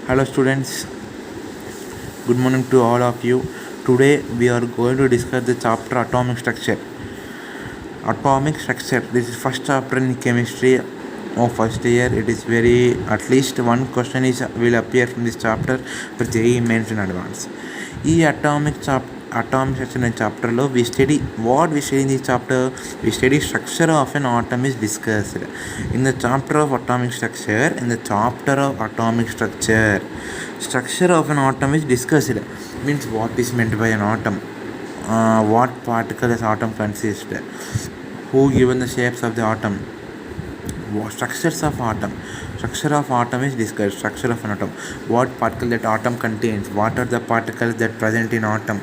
Hello students, good morning to all of you. Today we are going to discuss the chapter atomic structure. Atomic structure, this is first chapter in chemistry of first year. It is very, at least one question will appear from this chapter for JEE Mains in advance. ఈ atomic structure అనే చాప్టర్లో we study in this chapter. We study structure of an atom is discussed in the chapter of atomic structure. Structure of an atom is discussed, means what is meant by an atom, what particles atom consists, who given the shapes of the atom, structure of atom is discussed. Structure of an atom, what particle that atom contains, what are the particles that present in atom,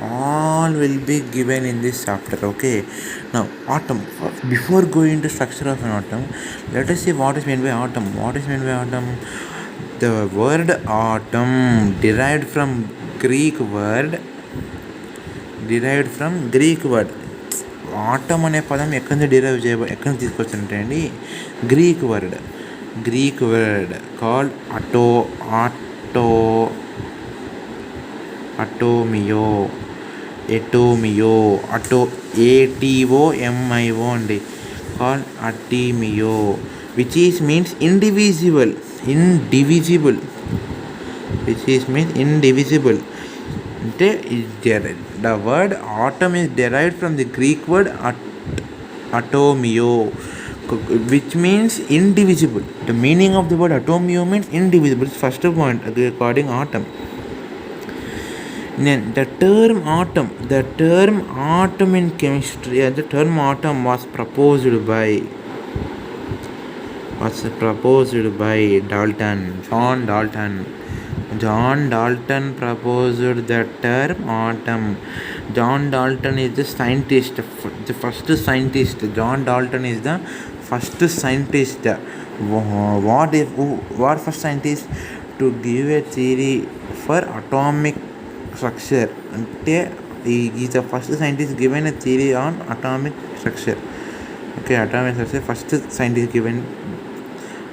all will be given in this chapter. Okay, now atom, before going to structure of an atom, let us see what is meant by atom. The word atom derived from Greek word. Atom అనే పదం ఎక్కడి నుంచి తీసుకొచ్చారంటే అండి, Greek word called ATOMIO అండి, called అటీమియో, which means indivisible. అంటే the word atom is derived from the Greek word atomio, which means indivisible. The meaning of the word atomio means indivisible. It's first point regarding atom. Then the term atom in chemistry, the term atom was proposed by John Dalton proposed the term atom. John Dalton is the scientist, the first scientist. John Dalton is the first scientist. What first scientist to give a theory for atomic structure? He is the first scientist given a theory on atomic structure. Okay, atomic structure, first scientist given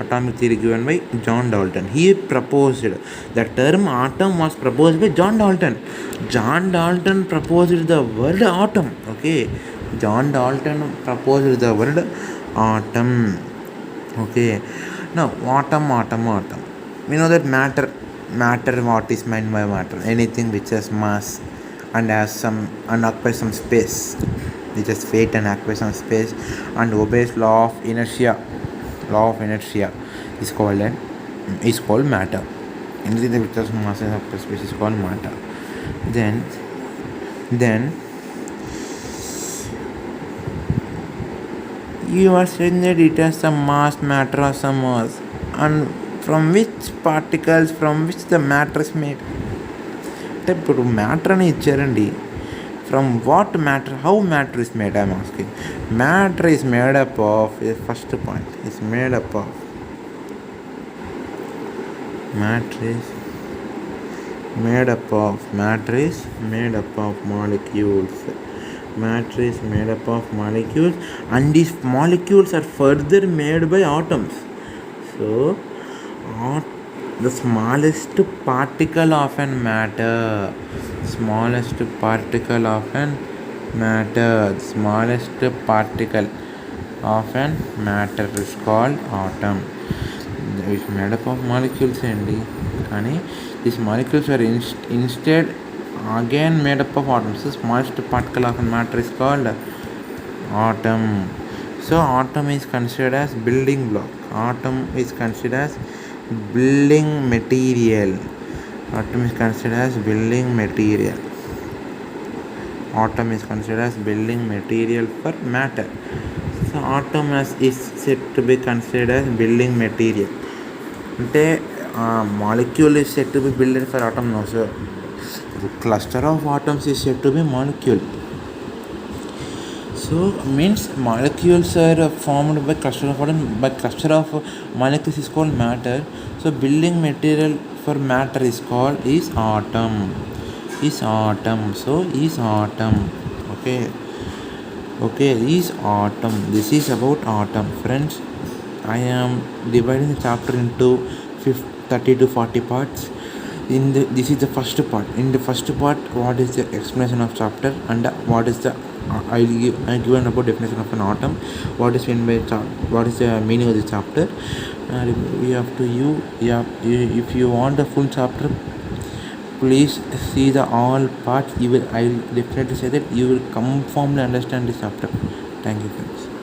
atomic theory given by John Dalton. He proposed the term atom was proposed by John Dalton. John Dalton proposed the word atom. Okay, John Dalton proposed the word atom. Okay, now atom. We know that matter. What is meant by matter? Anything which has mass and occupies some space, which has weight and occupies some space and obeys law of inertia is called matter. Anything which has mass and space is called matter. Then you are saying that it has some mass, matter or some mass, and from which the matter is made. అంటే ఇప్పుడు matter అని ఇచ్చారండి, from what matter, how matter is made, I am asking. Matter is made up of, first point is made up of molecules, and these molecules are further made by atoms. So the smallest particle of an matter is called atom. It's made up of molecules అండి, కానీ these molecules are instead again made up of atoms. The smallest particle of an matter is called atom. So atom is considered as building block. Atom is considered as building material. Atom is considered as building material for matter. So atom is said to be considered as building material. అంటే molecule is said to be built for atom. No, so the cluster of atoms is said to be molecule. So means molecules are formed by cluster of atoms, but cluster of molecules is called matter. So building material for matter is atom. So is atom. Okay, is atom. This is about atom, friends. I am dividing the chapter into 30 to 40 parts. This is the first part. In the first part, what is the explanation of chapter, and what is the I given about definition of an atom, what is meant by what is the meaning of the chapter. And we have to if you want the full chapter, please see the all parts. I will definitely say that you will conformly understand this chapter. Thank you, friends.